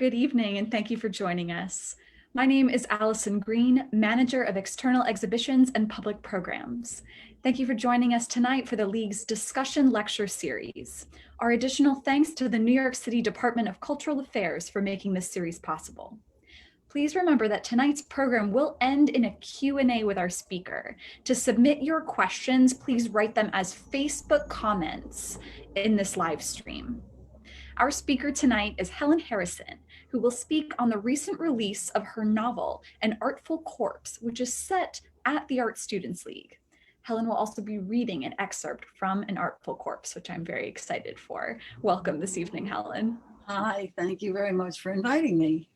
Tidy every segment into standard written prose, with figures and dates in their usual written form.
Good evening, and thank you for joining us. My name is Allison Green, Manager of External Exhibitions and Public Programs. Thank you for joining us tonight for the League's Discussion Lecture Series. Our additional thanks to the New York City Department of Cultural Affairs for making this series possible. Please remember that tonight's program will end in a Q&A with our speaker. To submit your questions, please write them as Facebook comments in this live stream. Our speaker tonight is Helen Harrison, who will speak on the recent release of her novel, An Artful Corpse, which is set at the Art Students League. Helen will also be reading an excerpt from An Artful Corpse, which I'm very excited for. Welcome this evening, Helen. Hi, thank you very much for inviting me.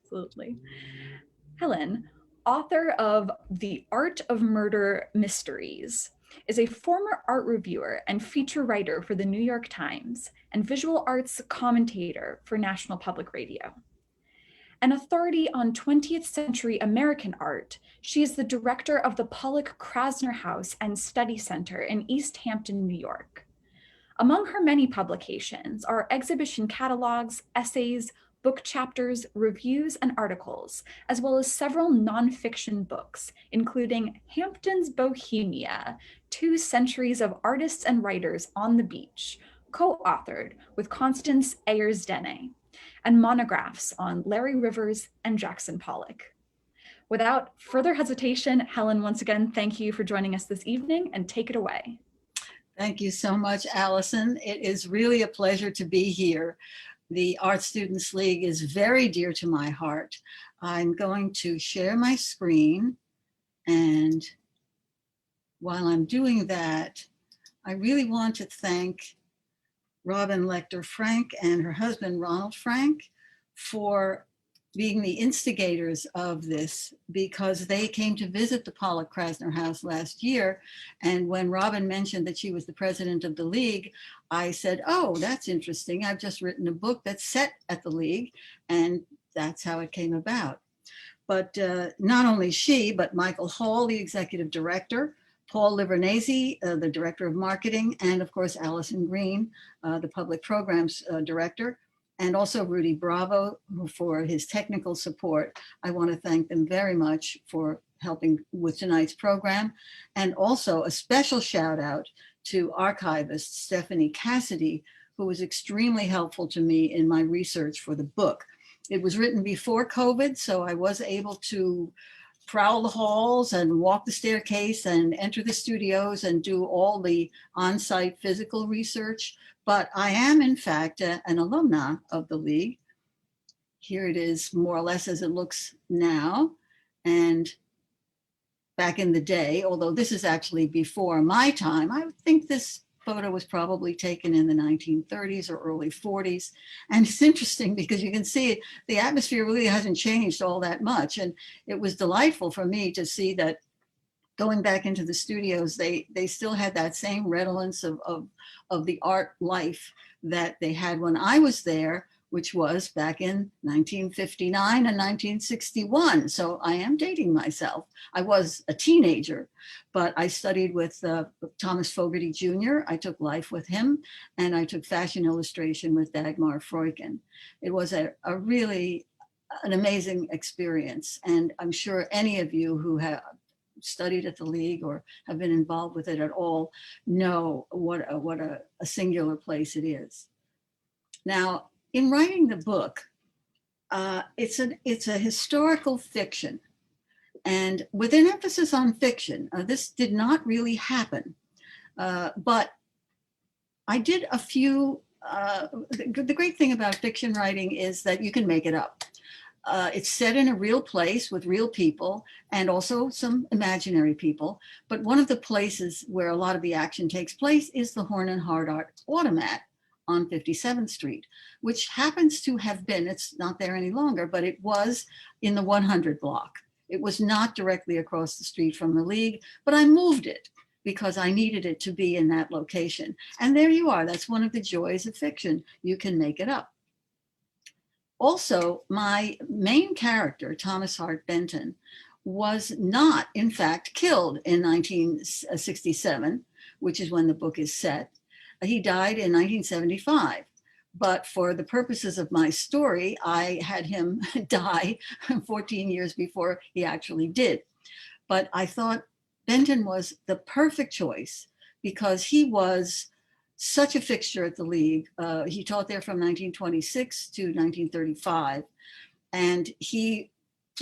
Absolutely. Helen, author of The Art of Murder Mysteries, is a former art reviewer and feature writer for the New York Times and visual arts commentator for National Public Radio. An authority on 20th century American art, she is the director of the Pollock Krasner House and Study Center in East Hampton, New York. Among her many publications are exhibition catalogs, essays, book chapters, reviews, and articles, as well as several nonfiction books, including Hampton's Bohemia, 2 Centuries of Artists and Writers on the Beach, co-authored with Constance Ayers-Dene, and monographs on Larry Rivers and Jackson Pollock. Without further hesitation, Helen, once again, thank you for joining us this evening, and take it away. Thank you so much, Allison. It is really a pleasure to be here. The Art Students League is very dear to my heart. I'm going to share my screen, and while I'm doing that, I really want to thank Robin Lecter Frank and her husband, Ronald Frank, for being the instigators of this, because they came to visit the Pollock Krasner House last year. And when Robin mentioned that she was the president of the League, I said, oh, that's interesting. I've just written a book that's set at the League. And that's how it came about. But not only she, but Michael Hall, the executive director, Paul Livernazy, the director of marketing, and of course, Allison Green, the public programs director, and also Rudy Bravo for his technical support. I want to thank them very much for helping with tonight's program. And also a special shout out to archivist Stephanie Cassidy, who was extremely helpful to me in my research for the book. It was written before COVID, so I was able to prowl the halls and walk the staircase and enter the studios and do all the on-site physical research. But I am, in fact, an alumna of the League. Here it is, more or less as it looks now. And back in the day, although this is actually before my time, I think this photo was probably taken in the 1930s or early 40s. And it's interesting because you can see the atmosphere really hasn't changed all that much. And it was delightful for me to see that going back into the studios, they still had that same redolence of the art life that they had when I was there, which was back in 1959 and 1961. So I am dating myself. I was a teenager, but I studied with Thomas Fogarty Jr. I took life with him, and I took fashion illustration with Dagmar Freuchen. It was a really an amazing experience. And I'm sure any of you who have studied at the League or have been involved with it at all know what a singular place it is. Now, in writing the book, it's a historical fiction, and with an emphasis on fiction. This did not really happen, but I did a few. The great thing about fiction writing is that you can make it up. It's set in a real place with real people and also some imaginary people. But one of the places where a lot of the action takes place is the Horn and Hardart Automat on 57th Street, which happens to have been, it's not there any longer, but it was in the 100 block. It was not directly across the street from the League, but I moved it because I needed it to be in that location. And there you are. That's one of the joys of fiction. You can make it up. Also, my main character, Thomas Hart Benton, was not, in fact, killed in 1967, which is when the book is set. He died in 1975. But for the purposes of my story, I had him die 14 years before he actually did. But I thought Benton was the perfect choice because he was such a fixture at the League. He taught there from 1926 to 1935. And he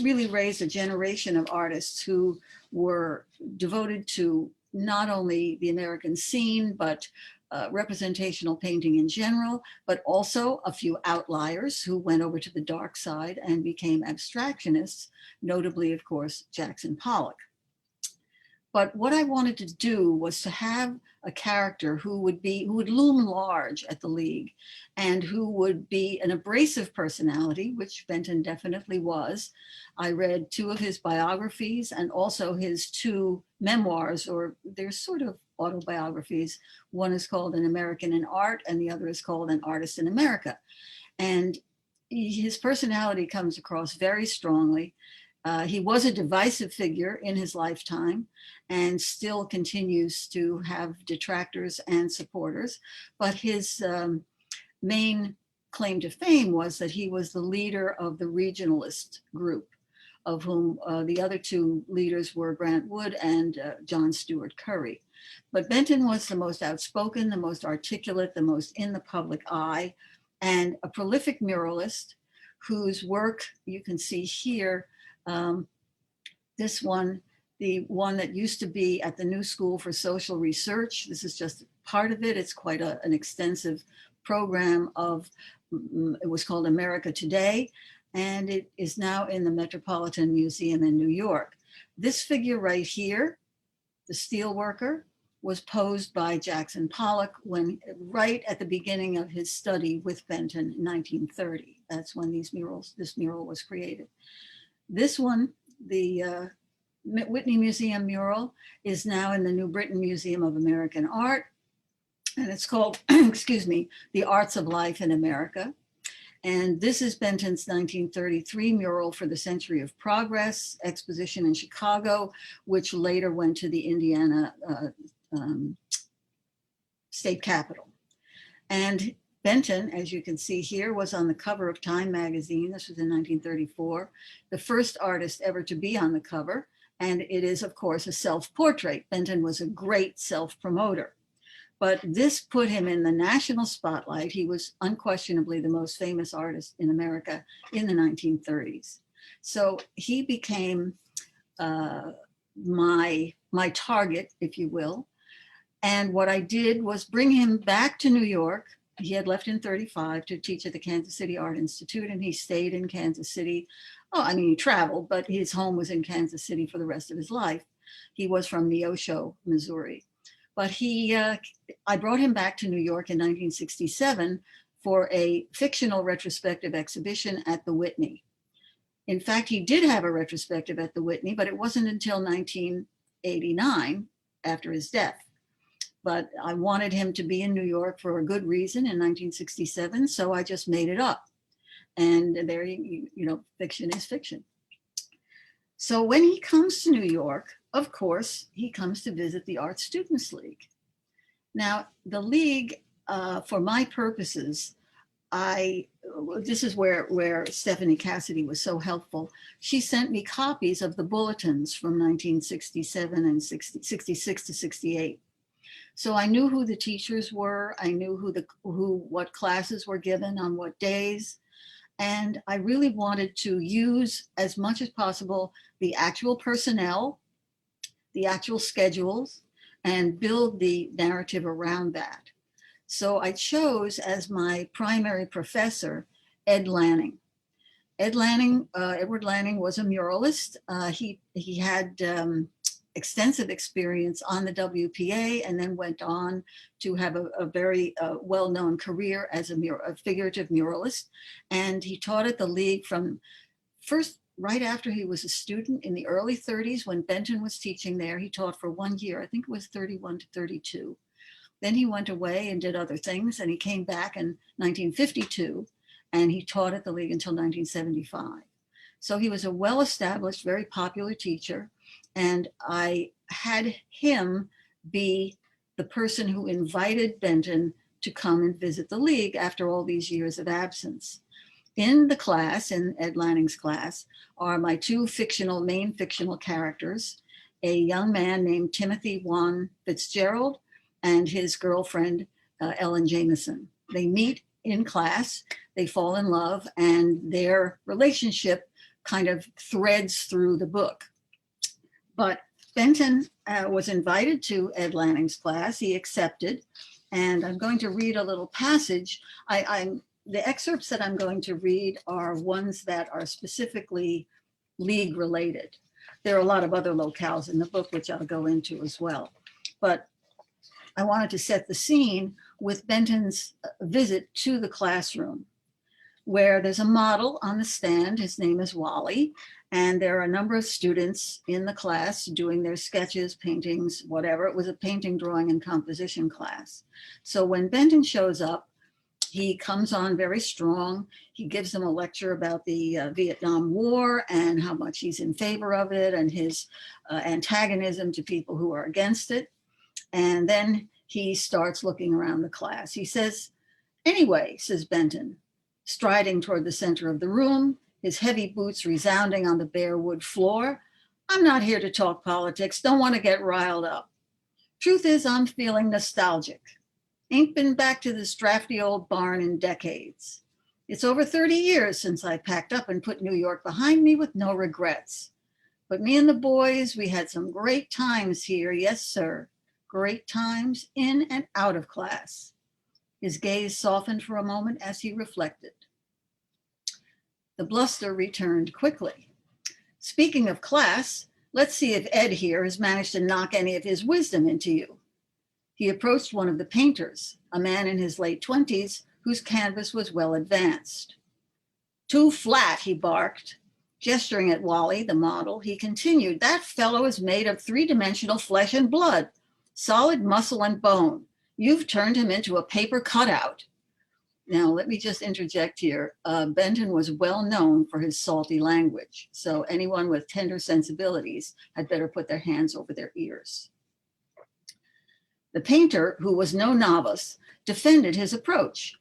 really raised a generation of artists who were devoted to not only the American scene, but representational painting in general, but also a few outliers who went over to the dark side and became abstractionists, notably, of course, Jackson Pollock. But what I wanted to do was to have a character who would loom large at the League and who would be an abrasive personality, which Benton definitely was. I read 2 of his biographies and also his 2 memoirs, or they're sort of autobiographies. One is called An American in Art and the other is called An Artist in America. And his personality comes across very strongly. He was a divisive figure in his lifetime and still continues to have detractors and supporters. But his main claim to fame was that he was the leader of the regionalist group, of whom the other 2 leaders were Grant Wood and John Stewart Curry. But Benton was the most outspoken, the most articulate, the most in the public eye, and a prolific muralist whose work you can see here. This one, the one that used to be at the New School for Social Research. This is just part of it. It's quite an extensive program of, it was called America Today, and it is now in the Metropolitan Museum in New York. This figure right here, the steelworker, was posed by Jackson Pollock right at the beginning of his study with Benton in 1930. That's when this mural was created. This one, the Whitney Museum mural, is now in the New Britain Museum of American Art, and it's called, excuse me, The Arts of Life in America. And this is Benton's 1933 mural for the Century of Progress exposition in Chicago, which later went to the Indiana State Capitol. And Benton, as you can see here, was on the cover of Time magazine. This was in 1934, the first artist ever to be on the cover. And it is, of course, a self-portrait. Benton was a great self-promoter. But this put him in the national spotlight. He was unquestionably the most famous artist in America in the 1930s. So he became my target, if you will. And what I did was bring him back to New York. He had left in 35 to teach at the Kansas City Art Institute, and he stayed in Kansas City. Oh, I mean, he traveled, but his home was in Kansas City for the rest of his life. He was from Neosho, Missouri. But I brought him back to New York in 1967 for a fictional retrospective exhibition at the Whitney. In fact, he did have a retrospective at the Whitney, but it wasn't until 1989, after his death. But I wanted him to be in New York for a good reason in 1967, so I just made it up. And there, you know, fiction is fiction. So when he comes to New York, of course, he comes to visit the Art Students League. Now, the League, for my purposes, this is where Stephanie Cassidy was so helpful. She sent me copies of the bulletins from 1967 and 66 to 68. So I knew who the teachers were. I knew what classes were given on what days. And I really wanted to use as much as possible the actual personnel, the actual schedules, and build the narrative around that. So I chose as my primary professor, Ed Lanning. Edward Lanning was a muralist. He had extensive experience on the WPA and then went on to have a very well-known career as a figurative muralist. And he taught at the League from first, right after he was a student in the early 30s when Benton was teaching there. He taught for 1 year, I think it was 31 to 32. Then he went away and did other things, and he came back in 1952, and he taught at the League until 1975. So he was a well-established, very popular teacher, and I had him be the person who invited Benton to come and visit the League after all these years of absence. In the class, in Ed Lanning's class, are my two main fictional characters, a young man named Timothy Juan Fitzgerald and his girlfriend, Ellen Jameson. They meet in class, they fall in love, and their relationship kind of threads through the book. But Benton was invited to Ed Lanning's class. He accepted, and I'm going to read a little passage. The excerpts that I'm going to read are ones that are specifically League related. There are a lot of other locales in the book, which I'll go into as well. But I wanted to set the scene with Benton's visit to the classroom, where there's a model on the stand. His name is Wally, and there are a number of students in the class doing their sketches, paintings, whatever. It was a painting, drawing, and composition class. So when Benton shows up, he comes on very strong. He gives them a lecture about the Vietnam War and how much he's in favor of it and his antagonism to people who are against it. And then he starts looking around the class. He says, "Anyway," says Benton, striding toward the center of the room, his heavy boots resounding on the bare wood floor, "I'm not here to talk politics. Don't want to get riled up. Truth is, I'm feeling nostalgic. Ain't been back to this drafty old barn in decades. It's over 30 years since I packed up and put New York behind me with no regrets. But me and the boys, we had some great times here. Yes, sir. Great times in and out of class." His gaze softened for a moment as he reflected. The bluster returned quickly. "Speaking of class, let's see if Ed here has managed to knock any of his wisdom into you." He approached one of the painters, a man in his late 20s, whose canvas was well advanced. "Too flat," he barked. Gesturing at Wally, the model, he continued, "That fellow is made of three-dimensional flesh and blood, solid muscle and bone. You've turned him into a paper cutout." Now, let me just interject here. Benton was well known for his salty language, so anyone with tender sensibilities had better put their hands over their ears. The painter, who was no novice, defended his approach.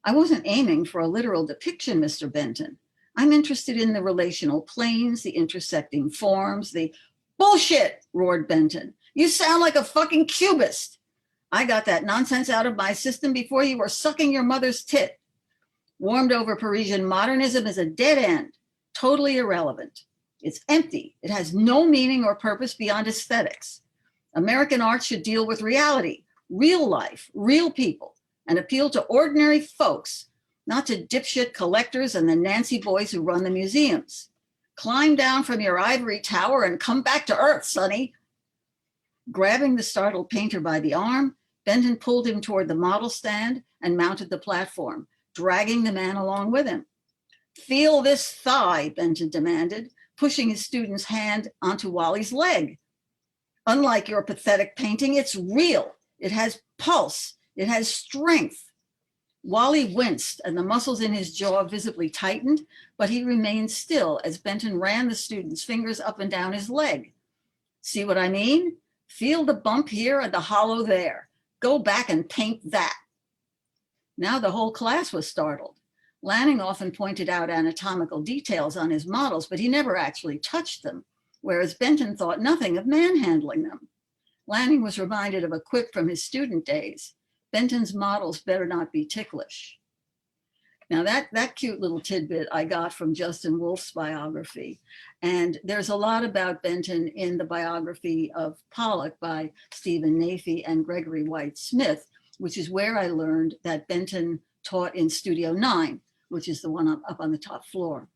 "I wasn't aiming for a literal depiction, Mr. Benton. I'm interested in the relational planes, the intersecting forms, the—" "Bullshit," roared Benton. "You sound like a fucking cubist. I got that nonsense out of my system before you were sucking your mother's tit. Warmed over Parisian modernism is a dead end, totally irrelevant. It's empty. It has no meaning or purpose beyond aesthetics. American art should deal with reality, real life, real people, and appeal to ordinary folks, not to dipshit collectors and the Nancy boys who run the museums. Climb down from your ivory tower and come back to earth, sonny." Grabbing the startled painter by the arm, Benton pulled him toward the model stand and mounted the platform, dragging the man along with him. "Feel this thigh," Benton demanded, pushing his student's hand onto Wally's leg. "Unlike your pathetic painting, it's real. It has pulse. It has strength." Wally winced and the muscles in his jaw visibly tightened, but he remained still as Benton ran the student's fingers up and down his leg. "See what I mean? Feel the bump here and the hollow there. Go back and paint that." Now the whole class was startled. Lanning often pointed out anatomical details on his models, but he never actually touched them, whereas Benton thought nothing of manhandling them. Lanning was reminded of a quip from his student days: "Benton's models better not be ticklish." Now that cute little tidbit I got from Justin Wolfe's biography. And there's a lot about Benton in the biography of Pollock by Stephen Nafee and Gregory White Smith, which is where I learned that Benton taught in Studio 9, which is the one up on the top floor.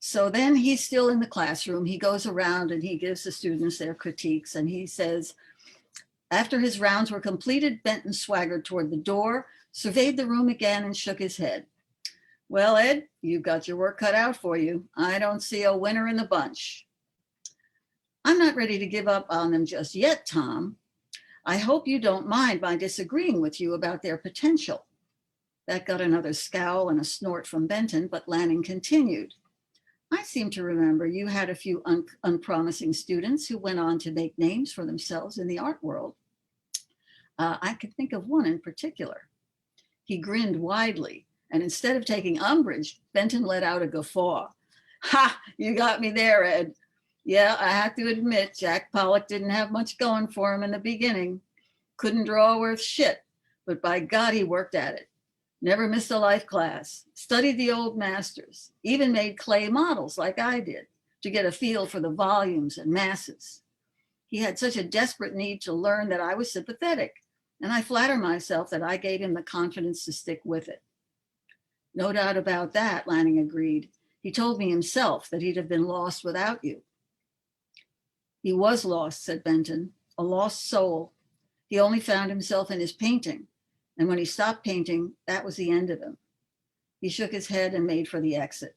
So then he's still in the classroom. He goes around and he gives the students their critiques. And he says, after his rounds were completed, Benton swaggered toward the door, surveyed the room again, and shook his head. "Well, Ed, you've got your work cut out for you. I don't see a winner in the bunch." "I'm not ready to give up on them just yet, Tom. I hope you don't mind my disagreeing with you about their potential." That got another scowl and a snort from Benton, but Lanning continued. "I seem to remember you had a few unpromising students who went on to make names for themselves in the art world." I can think of one in particular. He grinned widely, and instead of taking umbrage, Benton let out a guffaw. Ha, you got me there, Ed. Yeah, I have to admit, Jack Pollock didn't have much going for him in the beginning. Couldn't draw worth shit, but by God, he worked at it. Never missed a life class, studied the old masters, even made clay models like I did to get a feel for the volumes and masses. He had such a desperate need to learn that I was sympathetic, and I flatter myself that I gave him the confidence to stick with it. No doubt about that, Lanning agreed. He told me himself that he'd have been lost without you. He was lost, said Benton, a lost soul. He only found himself in his painting, and when he stopped painting, that was the end of him. He shook his head and made for the exit.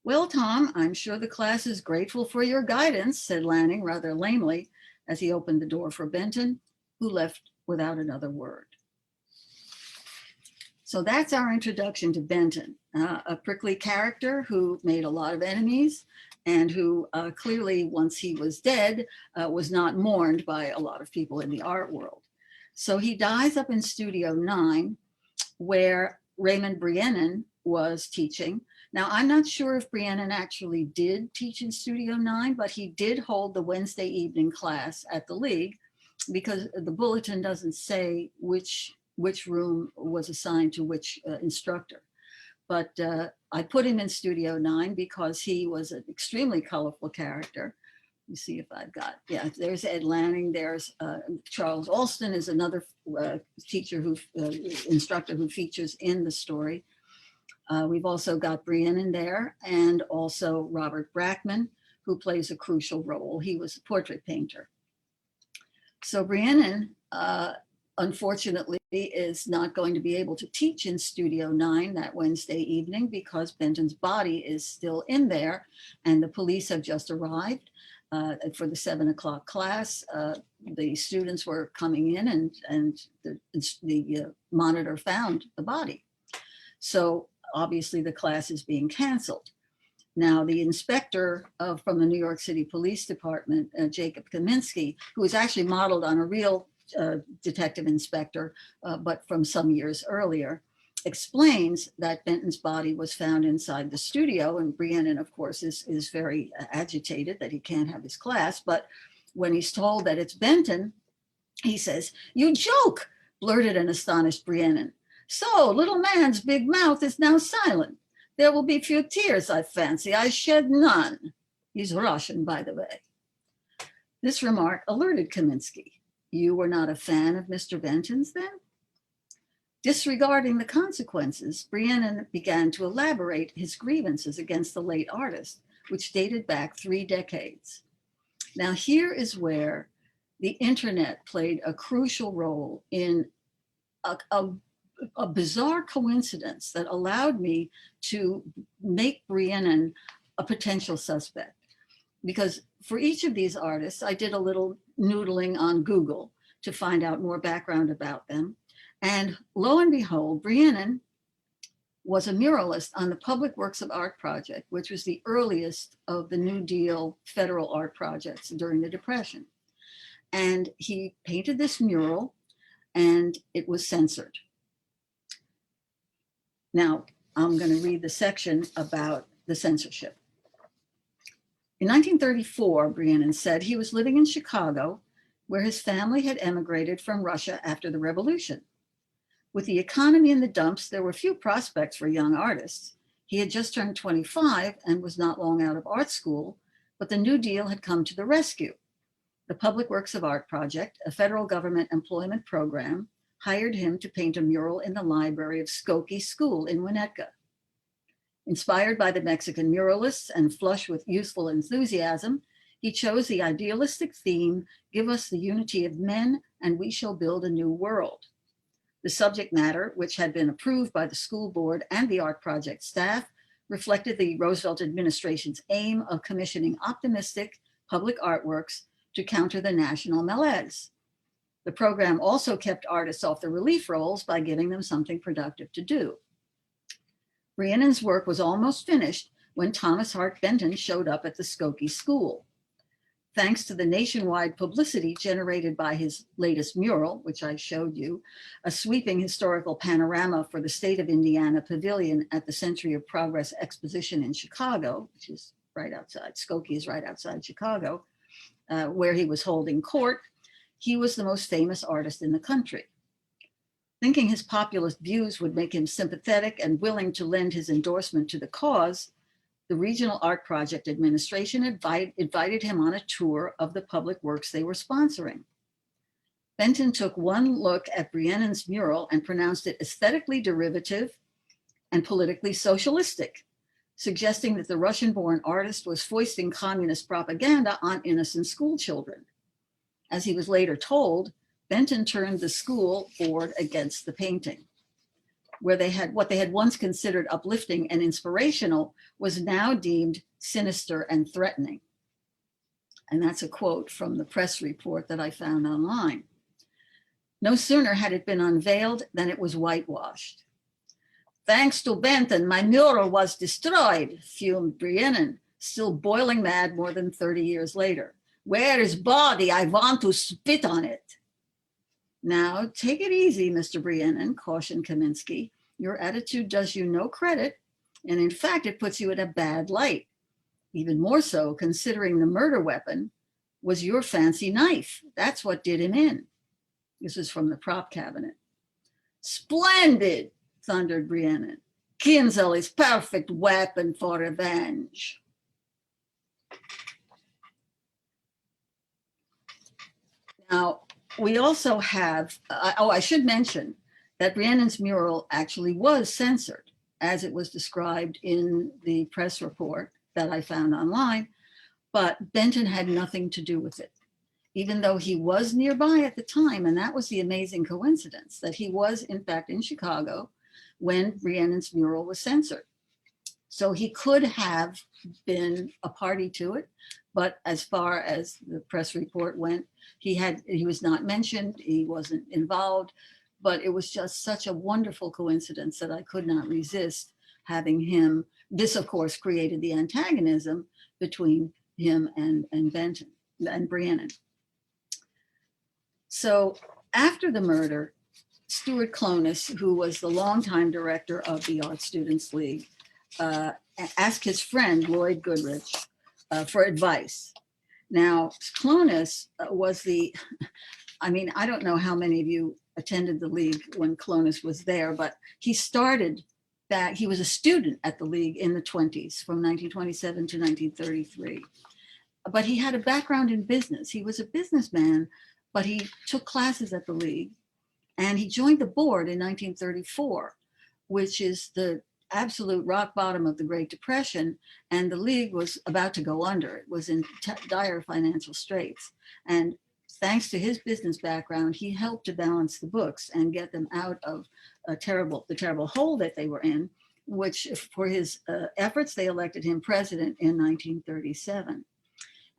Well, Tom, I'm sure the class is grateful for your guidance, said Lanning rather lamely as he opened the door for Benton, who left without another word. So that's our introduction to Benton, a prickly character who made a lot of enemies and who clearly, once he was dead, was not mourned by a lot of people in the art world. So he dies up in Studio 9, where Raymond Breinin was teaching. Now, I'm not sure if Breinin actually did teach in Studio 9, but he did hold the Wednesday evening class at the League, because the bulletin doesn't say which room was assigned to which instructor. But I put him in Studio 9 because he was an extremely colorful character. Let me see if I've got, yeah, there's Ed Lanning, there's Charles Alston is another teacher instructor who features in the story. We've also got Breinin there, and also Robert Brackman, who plays a crucial role. He was a portrait painter. So Breinin, unfortunately, is not going to be able to teach in Studio 9 that Wednesday evening because Benton's body is still in there, and the police have just arrived for the 7 o'clock class. The students were coming in, and the monitor found the body. So obviously the class is being canceled. Now, the inspector from the New York City Police Department, Jacob Kaminsky, who is actually modeled on a real detective inspector, but from some years earlier, explains that Benton's body was found inside the studio. And Breinin, of course, is very agitated that he can't have his class. But when he's told that it's Benton, he says, "You joke," blurted an astonished Breinin. "So, little man's big mouth is now silent. There will be few tears, I fancy. I shed none." He's Russian, by the way. This remark alerted Kaminsky. "You were not a fan of Mr. Benton's then?" Disregarding the consequences, Breinin began to elaborate his grievances against the late artist, which dated back 3 decades. Now, here is where the internet played a crucial role in a bizarre coincidence that allowed me to make Breinin a potential suspect. Because for each of these artists, I did a little noodling on Google to find out more background about them. And lo and behold, Breinin was a muralist on the Public Works of Art project, which was the earliest of the New Deal federal art projects during the Depression. And he painted this mural, and it was censored. Now, I'm going to read the section about the censorship. In 1934, Breinin said he was living in Chicago, where his family had emigrated from Russia after the revolution. With the economy in the dumps, there were few prospects for young artists. He had just turned 25 and was not long out of art school, but the New Deal had come to the rescue. The Public Works of Art project, a federal government employment program, hired him to paint a mural in the library of Skokie School in Winnetka. Inspired by the Mexican muralists and flush with youthful enthusiasm, he chose the idealistic theme, "Give us the unity of men and we shall build a new world." The subject matter, which had been approved by the school board and the art project staff, reflected the Roosevelt administration's aim of commissioning optimistic public artworks to counter the national malaise. The program also kept artists off the relief rolls by giving them something productive to do. Brienin's work was almost finished when Thomas Hart Benton showed up at the Skokie School. Thanks to the nationwide publicity generated by his latest mural, which I showed you, a sweeping historical panorama for the state of Indiana pavilion at the Century of Progress Exposition in Chicago, which is right outside, Skokie is right outside Chicago, where he was holding court, he was the most famous artist in the country. Thinking his populist views would make him sympathetic and willing to lend his endorsement to the cause, the Regional Art Project Administration invited him on a tour of the public works they were sponsoring. Benton took one look at Breinin's mural and pronounced it aesthetically derivative and politically socialistic, suggesting that the Russian-born artist was foisting communist propaganda on innocent school children. As he was later told, Benton turned the school board against the painting. Where what they had once considered uplifting and inspirational was now deemed sinister and threatening. And that's a quote from the press report that I found online. No sooner had it been unveiled than it was whitewashed. Thanks to Benton, my mural was destroyed, fumed Breinin, still boiling mad more than 30 years later. Where is body? I want to spit on it. Now, take it easy, Mr. Breinin, cautioned Kaminsky. Your attitude does you no credit, and in fact, it puts you in a bad light. Even more so, considering the murder weapon was your fancy knife. That's what did him in. This is from the prop cabinet. Splendid, thundered Breinin. Kinzel is perfect weapon for revenge. Now, we also have, I should mention that Breinin's mural actually was censored, as it was described in the press report that I found online, but Benton had nothing to do with it, even though he was nearby at the time. And that was the amazing coincidence that he was, in fact, in Chicago when Breinin's mural was censored. So he could have been a party to it, but as far as the press report went, he was not mentioned, he wasn't involved, but it was just such a wonderful coincidence that I could not resist having him. This, of course, created the antagonism between him and Benton and Breinin. So after the murder, Stewart Klonis, who was the longtime director of the Art Students League, asked his friend Lloyd Goodrich for advice. Now, Klonis was I don't know how many of you attended the League when Klonis was there, but he was a student at the League in the 20s, from 1927 to 1933. But he had a background in business. He was a businessman, but he took classes at the League, and he joined the board in 1934, which is the absolute rock bottom of the Great Depression, and the League was about to go under. It was in dire financial straits. And thanks to his business background, he helped to balance the books and get them out of the terrible hole that they were in, which for his efforts, they elected him president in 1937.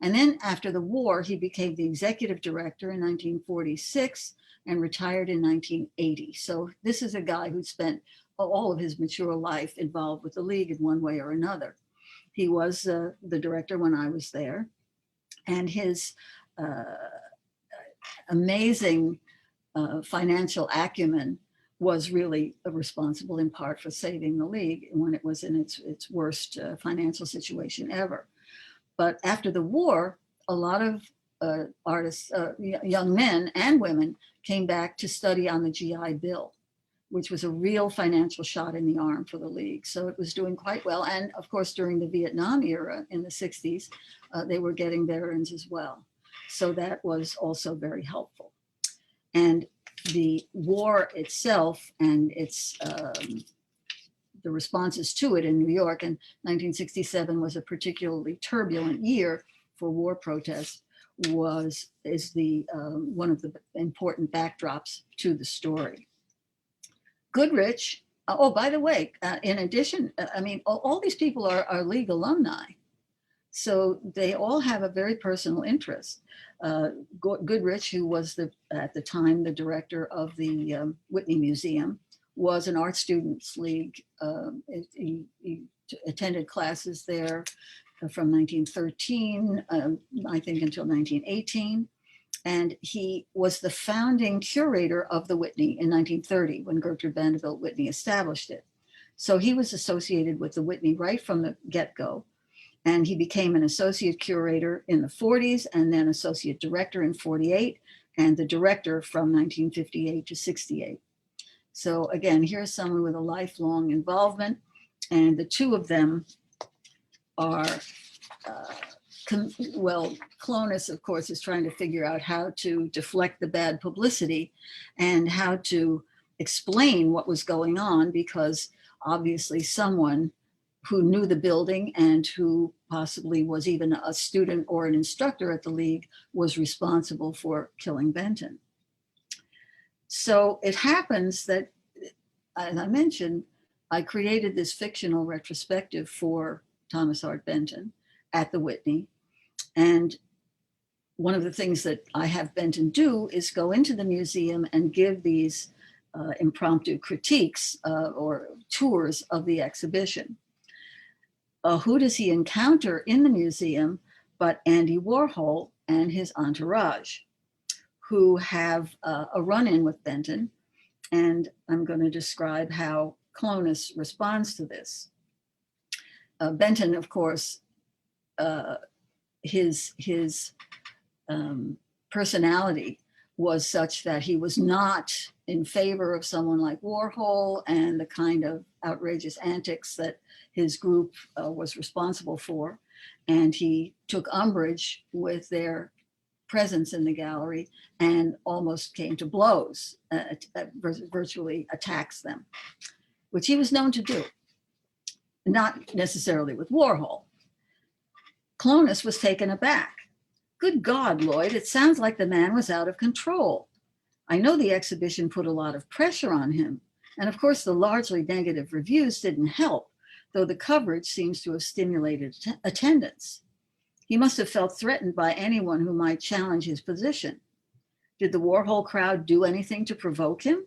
And then after the war, he became the executive director in 1946 and retired in 1980. So this is a guy who spent all of his mature life involved with the League in one way or another. He was the director when I was there, and his amazing financial acumen was really responsible in part for saving the League when it was in its worst financial situation ever. But after the war, a lot of artists, young men and women, came back to study on the GI Bill, which was a real financial shot in the arm for the League. So it was doing quite well. And of course, during the Vietnam era in the 60s, they were getting veterans as well. So that was also very helpful. And the war itself and its the responses to it in New York in 1967 was a particularly turbulent year for war protests, is one of the important backdrops to the story. Goodrich, oh, by the way, in addition, all these people are League alumni. So they all have a very personal interest. Goodrich, who was at the time the director of the Whitney Museum, was an Art Students League. He attended classes there. from 1913, I think, until 1918. And he was the founding curator of the Whitney in 1930 when Gertrude Vanderbilt Whitney established it. So he was associated with the Whitney right from the get-go. And he became an associate curator in the 40s and then associate director in 48 and the director from 1958 to 68. So again, here's someone with a lifelong involvement, and the two of them are, well, Klonis, of course, is trying to figure out how to deflect the bad publicity and how to explain what was going on, because obviously someone who knew the building and who possibly was even a student or an instructor at the League was responsible for killing Benton. So it happens that, as I mentioned, I created this fictional retrospective for Thomas Hart Benton at the Whitney. And one of the things that I have Benton do is go into the museum and give these impromptu critiques or tours of the exhibition. Who does he encounter in the museum but Andy Warhol and his entourage, who have a run-in with Benton. And I'm going to describe how Klonis responds to this. Benton, of course, his personality was such that he was not in favor of someone like Warhol and the kind of outrageous antics that his group was responsible for. And he took umbrage with their presence in the gallery and almost came to blows, virtually attacks them, which he was known to do, not necessarily with Warhol. Klonis was taken aback. Good God, Lloyd, it sounds like the man was out of control. I know the exhibition put a lot of pressure on him, and of course the largely negative reviews didn't help, though the coverage seems to have stimulated attendance. He must have felt threatened by anyone who might challenge his position. Did the Warhol crowd do anything to provoke him?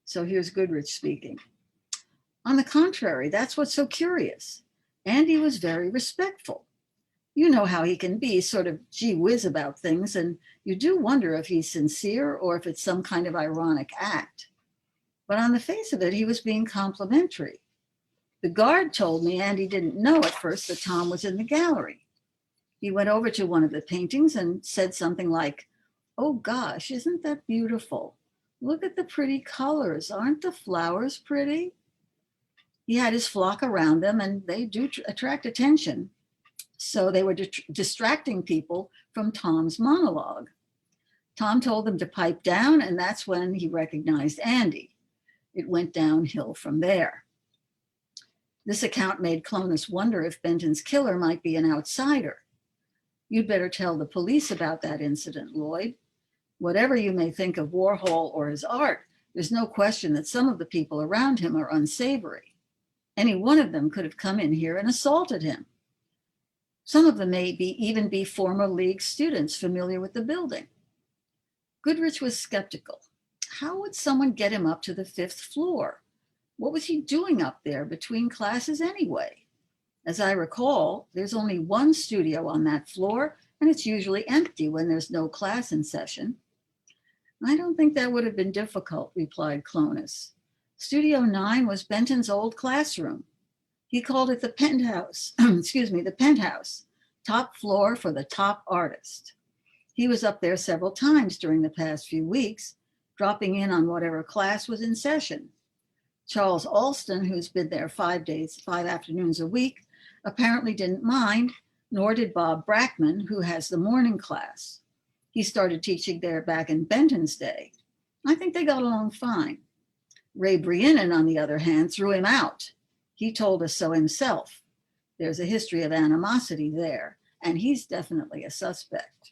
So here's Goodrich speaking. On the contrary, that's what's so curious. Andy was very respectful. You know how he can be, sort of gee whiz about things, and you do wonder if he's sincere or if it's some kind of ironic act. But on the face of it, he was being complimentary. The guard told me Andy didn't know at first that Tom was in the gallery. He went over to one of the paintings and said something like, "Oh gosh, isn't that beautiful? Look at the pretty colors. Aren't the flowers pretty?" He had his flock around them, and they do attract attention. So they were distracting people from Tom's monologue. Tom told them to pipe down, and that's when he recognized Andy. It went downhill from there. This account made Klonis wonder if Benton's killer might be an outsider. You'd better tell the police about that incident, Lloyd. Whatever you may think of Warhol or his art, there's no question that some of the people around him are unsavory. Any one of them could have come in here and assaulted him. Some of them may even be former League students familiar with the building. Goodrich was skeptical. How would someone get him up to the 5th floor? What was he doing up there between classes anyway? As I recall, there's only one studio on that floor, and it's usually empty when there's no class in session. I don't think that would have been difficult, replied Klonis. Studio 9 was Benton's old classroom. He called it the penthouse, the penthouse, top floor for the top artist. He was up there several times during the past few weeks, dropping in on whatever class was in session. Charles Alston, who's been there 5 afternoons a week, apparently didn't mind, nor did Bob Brackman, who has the morning class. He started teaching there back in Benton's day. I think they got along fine. Ray Breinin, on the other hand, threw him out. He told us so himself. There's a history of animosity there, and he's definitely a suspect.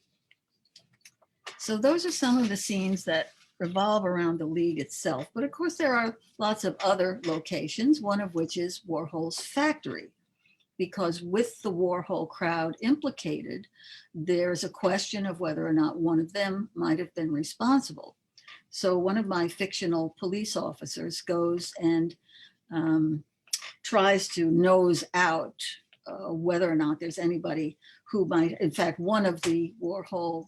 So those are some of the scenes that revolve around the League itself. But of course, there are lots of other locations, one of which is Warhol's factory, because with the Warhol crowd implicated, there's a question of whether or not one of them might have been responsible. So one of my fictional police officers goes and tries to nose out whether or not there's anybody who might, in fact, one of the Warhol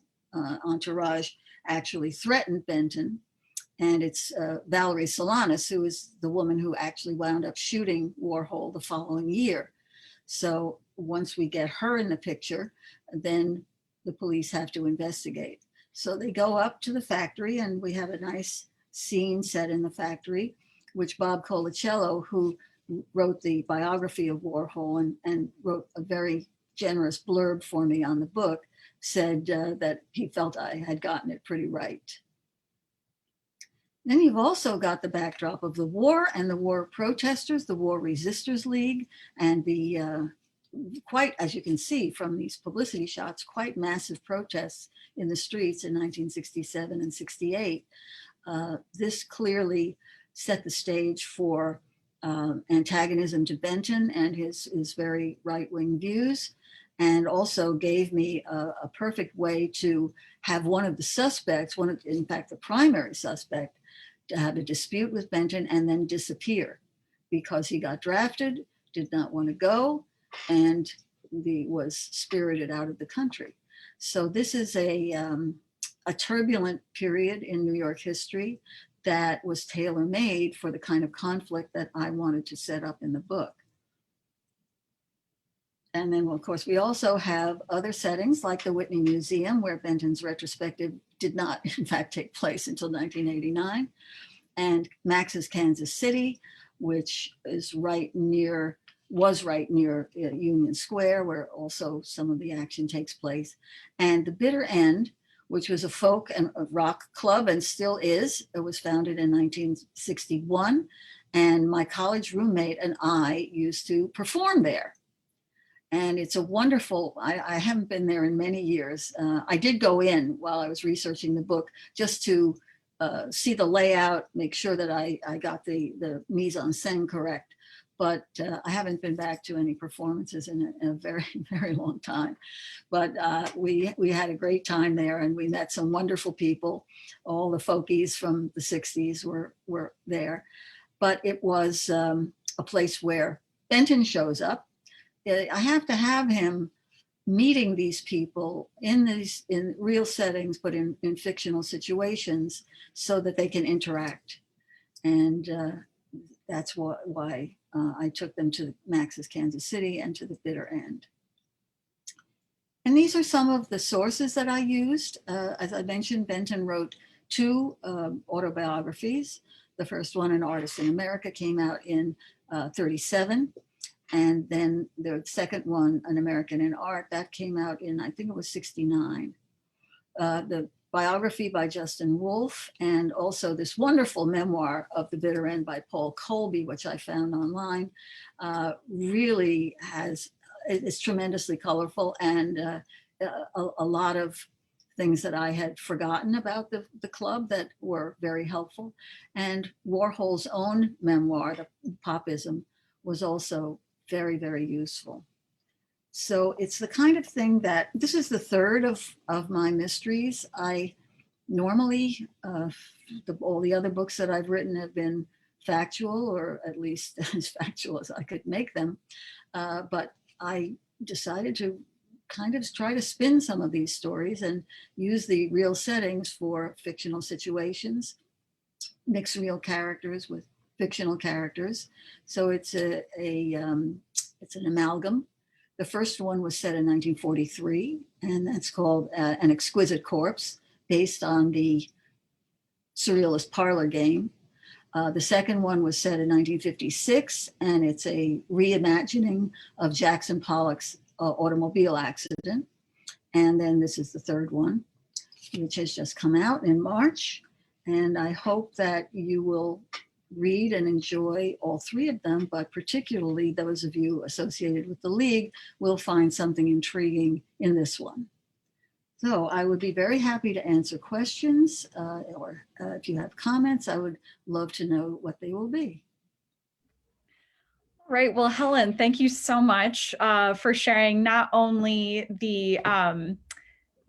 entourage actually threatened Benton. And it's Valerie Solanas, who is the woman who actually wound up shooting Warhol the following year. So once we get her in the picture, then the police have to investigate. So they go up to the factory, and we have a nice scene set in the factory, which Bob Colacello, who wrote the biography of Warhol and wrote a very generous blurb for me on the book, said that he felt I had gotten it pretty right. Then you've also got the backdrop of the war and the war protesters, the War Resisters League, and the quite, as you can see from these publicity shots, quite massive protests in the streets in 1967 and 68. This clearly set the stage for antagonism to Benton and his very right-wing views, and also gave me a perfect way to have one of the suspects, in fact, the primary suspect, to have a dispute with Benton and then disappear because he got drafted, did not want to go, and was spirited out of the country. So this is a turbulent period in New York history that was tailor-made for the kind of conflict that I wanted to set up in the book. And then, well, of course, we also have other settings like the Whitney Museum, where Benton's retrospective did not, in fact, take place until 1989, and Max's Kansas City, which is was right near Union Square, where also some of the action takes place, and the Bitter End, which was a folk and a rock club and still is. It was founded in 1961, and my college roommate and I used to perform there. And it's a wonderful, I haven't been there in many years. I did go in while I was researching the book just to see the layout, make sure that I got the mise en scène correct. But I haven't been back to any performances in a very, very long time. But we had a great time there, and we met some wonderful people. All the folkies from the 60s were there. But it was a place where Benton shows up. I have to have him meeting these people in real settings, but in fictional situations, so that they can interact. And that's why I took them to Max's Kansas City and to the Bitter End. And these are some of the sources that I used. As I mentioned, Benton wrote 2 autobiographies. The first one, An Artist in America, came out in 1937. And then the second one, An American in Art, that came out in, I think it was 1969. The biography by Justin Wolfe, and also this wonderful memoir of the Bitter End by Paul Colby, which I found online, really it's tremendously colorful, and a lot of things that I had forgotten about the club that were very helpful. And Warhol's own memoir, The Popism, was also very, very useful. So it's the kind of thing that, this is the third of my mysteries. I normally, all the other books that I've written have been factual, or at least as factual as I could make them. But I decided to kind of try to spin some of these stories and use the real settings for fictional situations, mix real characters with fictional characters. So it's it's an amalgam. The first one was set in 1943, and that's called An Exquisite Corpse, based on the surrealist parlor game. The second one was set in 1956, and it's a reimagining of Jackson Pollock's automobile accident. And then this is the third one, which has just come out in March. And I hope that you will read and enjoy all 3 of them, but particularly those of you associated with the League will find something intriguing in this one. So I would be very happy to answer questions, or if you have comments, I would love to know what they will be. Right. Well, Helen, thank you so much for sharing not only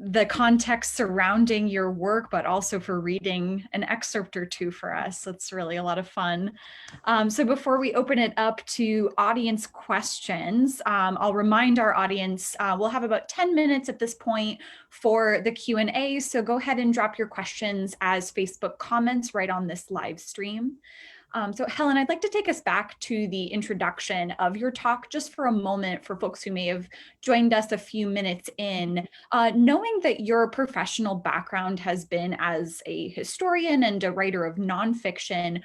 the context surrounding your work, but also for reading an excerpt or two for us. It's really a lot of fun. So before we open it up to audience questions, I'll remind our audience, we'll have about 10 minutes at this point for the Q&A. So go ahead and drop your questions as Facebook comments right on this live stream. So Helen, I'd like to take us back to the introduction of your talk just for a moment for folks who may have joined us a few minutes in. Knowing that your professional background has been as a historian and a writer of nonfiction,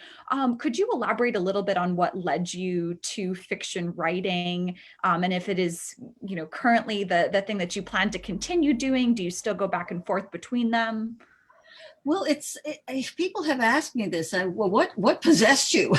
could you elaborate a little bit on what led you to fiction writing? And if it is, currently the thing that you plan to continue doing, do you still go back and forth between them? Well, if people have asked me this, well, what possessed you?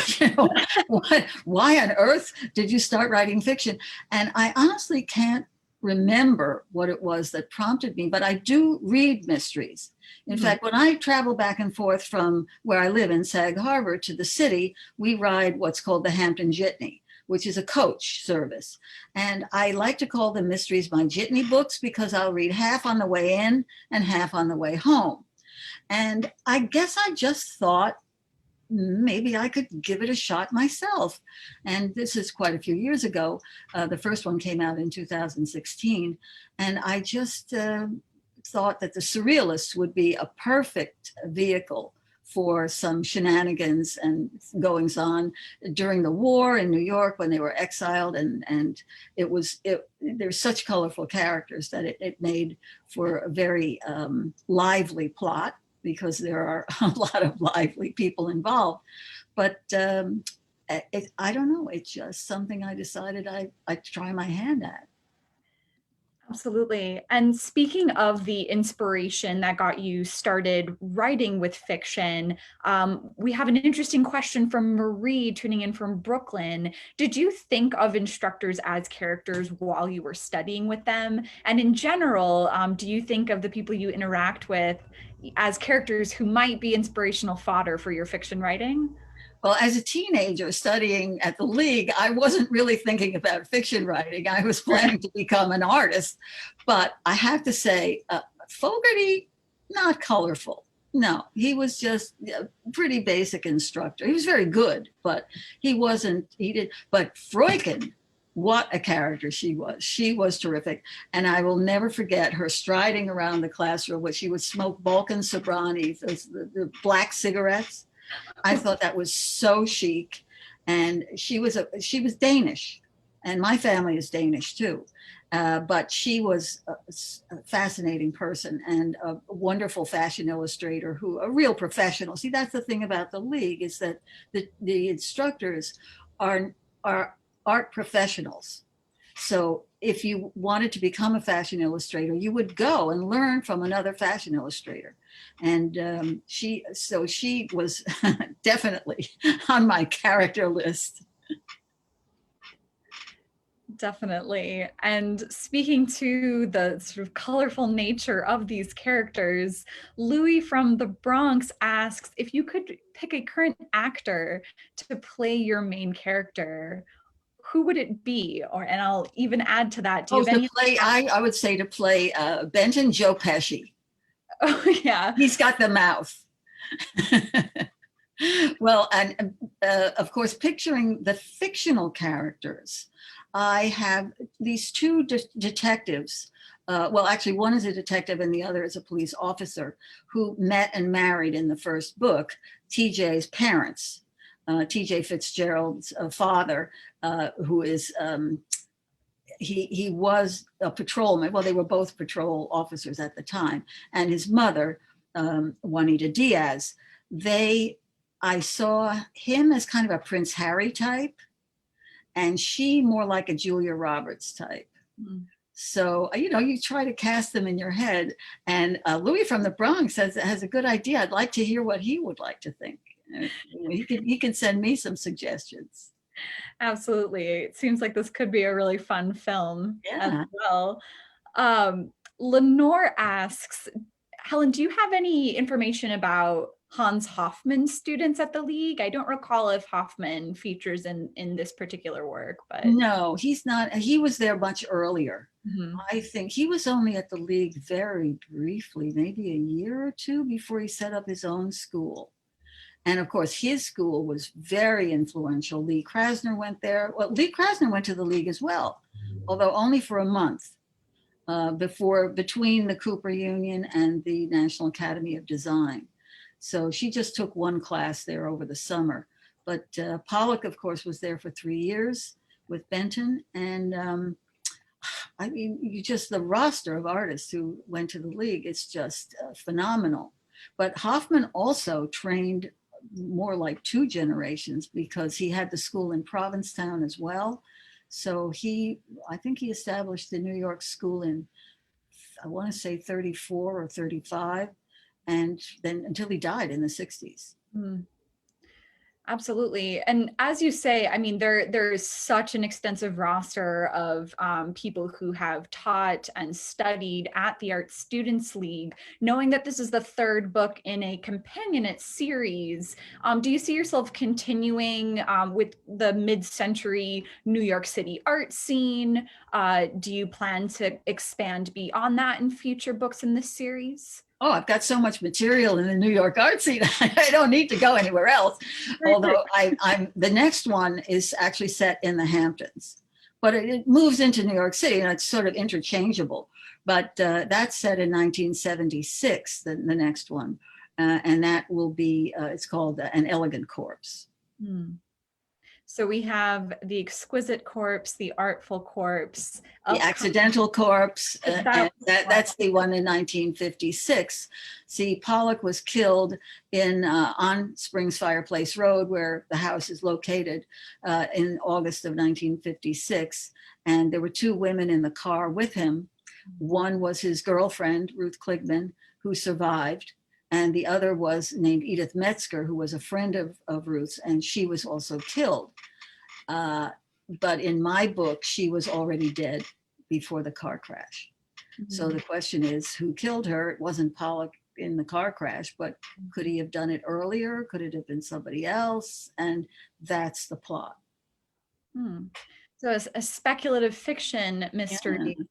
Why on earth did you start writing fiction? And I honestly can't remember what it was that prompted me, but I do read mysteries. In fact, when I travel back and forth from where I live in Sag Harbor to the city, we ride what's called the Hampton Jitney, which is a coach service. And I like to call them mysteries my jitney books because I'll read half on the way in and half on the way home. And I guess I just thought maybe I could give it a shot myself. And this is quite a few years ago. The first one came out in 2016. And I just thought that the Surrealists would be a perfect vehicle for some shenanigans and goings on during the war in New York when they were exiled. And there's such colorful characters that it made for a very lively plot, because there are a lot of lively people involved. But I don't know, it's just something I decided I'd try my hand at. Absolutely. And speaking of the inspiration that got you started writing with fiction, we have an interesting question from Marie tuning in from Brooklyn. Did you think of instructors as characters while you were studying with them? And in general, do you think of the people you interact with as characters who might be inspirational fodder for your fiction writing? Well, as a teenager studying at the League, I wasn't really thinking about fiction writing. I was planning to become an artist. But I have to say, Fogarty, not colorful. No, he was just a pretty basic instructor. He was very good, but but Freuchen, what a character she was. She was terrific. And I will never forget her striding around the classroom where she would smoke Balkan Sobrani, the black cigarettes. I thought that was so chic. And she was Danish, and my family is Danish too. But she was a fascinating person and a wonderful fashion illustrator, a real professional. See, that's the thing about the League, is that the instructors are art professionals. So if you wanted to become a fashion illustrator, you would go and learn from another fashion illustrator. And she was definitely on my character list. Definitely. And speaking to the sort of colorful nature of these characters, Louis from the Bronx asks if you could pick a current actor to play your main character, who would it be? And I'll even add to that. Do you have any? I would say to play Benton, Joe Pesci. Oh, yeah. He's got the mouth. Well, and of course, picturing the fictional characters, I have these two detectives. Well, actually, one is a detective and the other is a police officer who met and married in the first book, TJ's parents. TJ Fitzgerald's father, who is, he was a patrolman. Well, they were both patrol officers at the time. And his mother, Juanita Diaz, I saw him as kind of a Prince Harry type, and she more like a Julia Roberts type. Mm. So, you try to cast them in your head. And Louis from the Bronx has a good idea. I'd like to hear what he would like to think. He can send me some suggestions. Absolutely. It seems like this could be a really fun film as well. Lenore asks, Helen, do you have any information about Hans Hoffman students at the League. I don't recall if Hoffman features in this particular work, but No, he's not. He was there much earlier. Mhm. I think he was only at the League very briefly, maybe a year or two before he set up his own school. And of course, his school was very influential. Lee Krasner went there. Well, Lee Krasner went to the League as well, although only for a month between the Cooper Union and the National Academy of Design. So she just took one class there over the summer. But Pollock, of course, was there for 3 years with Benton. And I mean, the roster of artists who went to the League, it's just phenomenal. But Hoffman also trained more like 2 generations because he had the school in Provincetown as well. So I think he established the New York school in, I want to say 34 or 35, and then until he died in the 60s. Mm. Absolutely. And as you say, I mean, there's such an extensive roster of people who have taught and studied at the Art Students League. Knowing that this is the 3rd book in a companionate series, do you see yourself continuing with the mid-century New York City art scene? Do you plan to expand beyond that in future books in this series? Oh, I've got so much material in the New York art scene. I don't need to go anywhere else. Although I'm the next one is actually set in the Hamptons, but it moves into New York City and it's sort of interchangeable. But that's set in 1976, the next one. And that will be, it's called An Elegant Corpse. Hmm. So we have the exquisite corpse, the artful corpse, the accidental corpse. That's the one in 1956. See, Pollock was killed on Springs Fireplace Road, where the house is located, in August of 1956. And there were 2 women in the car with him. One was his girlfriend, Ruth Kligman, who survived. And the other was named Edith Metzger, who was a friend of Ruth's, and she was also killed. But in my book, she was already dead before the car crash. Mm-hmm. So the question is, who killed her? It wasn't Pollock in the car crash, but could he have done it earlier? Could it have been somebody else? And that's the plot. So a speculative fiction mystery. Yeah.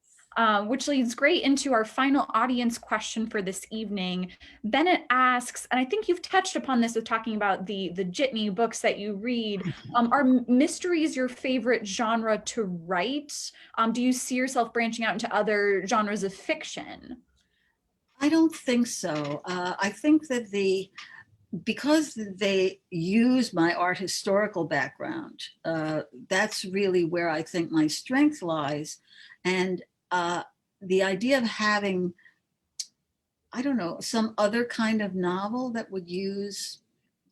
Which leads great into our final audience question for this evening. Bennett asks, and I think you've touched upon this with talking about the jitney books that you read. Are mysteries your favorite genre to write? Do you see yourself branching out into other genres of fiction? I don't think so. I think that because they use my art historical background, that's really where I think my strength lies. And the idea of having, I don't know, some other kind of novel that would use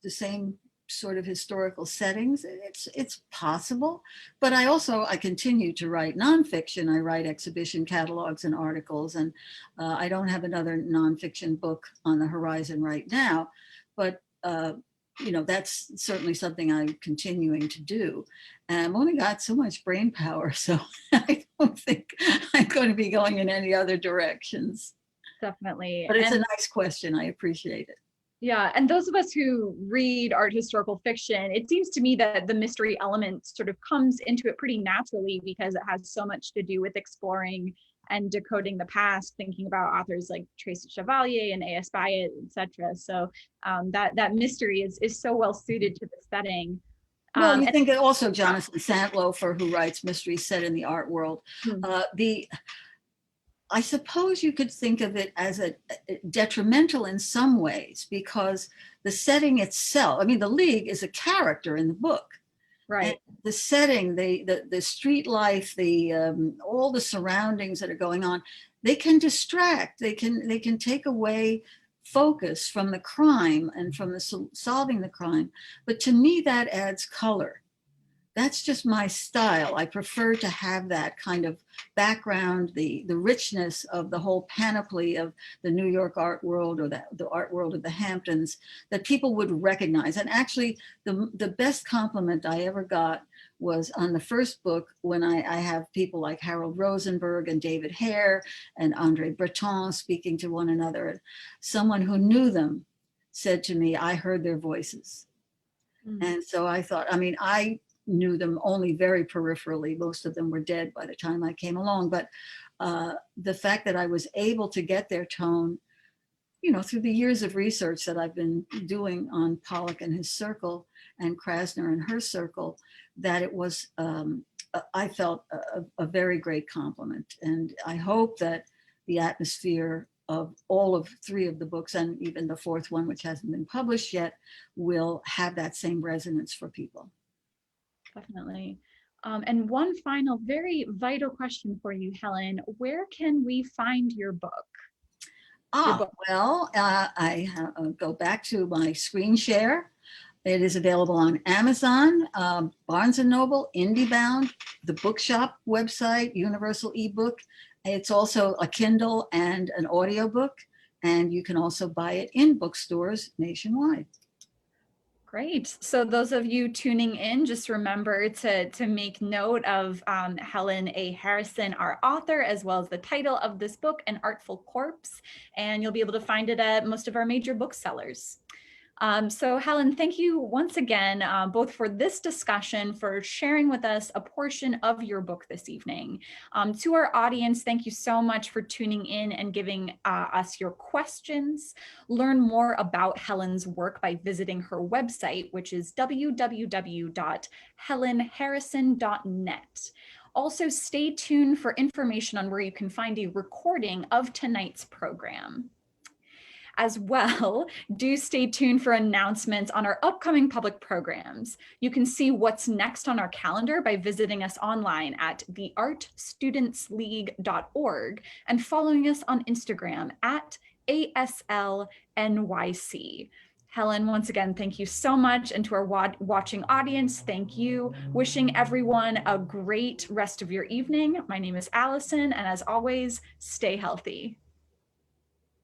the same sort of historical settings, it's possible. But I continue to write nonfiction. I write exhibition catalogs and articles, and I don't have another nonfiction book on the horizon right now. But that's certainly something I'm continuing to do. And I've only got so much brain power, so I don't think I'm going to be going in any other directions. Definitely. But it's a nice question. I appreciate it. Yeah, and those of us who read art historical fiction, it seems to me that the mystery element sort of comes into it pretty naturally because it has so much to do with exploring and decoding the past, thinking about authors like Tracy Chevalier and A.S. Byatt, etc. So that mystery is so well suited to the setting. Well, you think also Jonathan Santlofer, who writes mysteries set in the art world. I suppose you could think of it as a detrimental in some ways because the setting itself, I mean, the League is a character in the book. Right. And the setting, the street life, all the surroundings that are going on, they can distract. They can take away focus from the crime and from solving the crime. But to me, that adds color. That's just my style. I prefer to have that kind of background, the richness of the whole panoply of the New York art world or the art world of the Hamptons that people would recognize. And actually, the best compliment I ever got was on the first book when I have people like Harold Rosenberg and David Hare and Andre Breton speaking to one another. Someone who knew them said to me, I heard their voices. And so I thought, I mean, I knew them only very peripherally. Most of them were dead by the time I came along. But the fact that I was able to get their tone, you know, through the years of research that I've been doing on Pollock and his circle and Krasner and her circle, that it was, I felt a very great compliment. And I hope that the atmosphere of all of three of the books, and even the fourth one, which hasn't been published yet, will have that same resonance for people. Definitely. And one final, very vital question for you, Helen. Where can we find your book? Well, I go back to my screen share. It is available on Amazon, Barnes & Noble, IndieBound, the Bookshop website, Universal eBook. It's also a Kindle and an audiobook, and you can also buy it in bookstores nationwide. Great. So those of you tuning in, just remember to make note of Helen A. Harrison, our author, as well as the title of this book, An Artful Corpse, and you'll be able to find it at most of our major booksellers. So Helen, thank you once again, both for this discussion, for sharing with us a portion of your book this evening. To our audience, thank you so much for tuning in and giving us your questions. Learn more about Helen's work by visiting her website, which is www.helenharrison.net. Also, stay tuned for information on where you can find a recording of tonight's program. As well, do stay tuned for announcements on our upcoming public programs. You can see what's next on our calendar by visiting us online at theartstudentsleague.org and following us on Instagram at ASLNYC. Helen, once again, thank you so much. And to our watching audience, thank you. Wishing everyone a great rest of your evening. My name is Allison, and as always, stay healthy.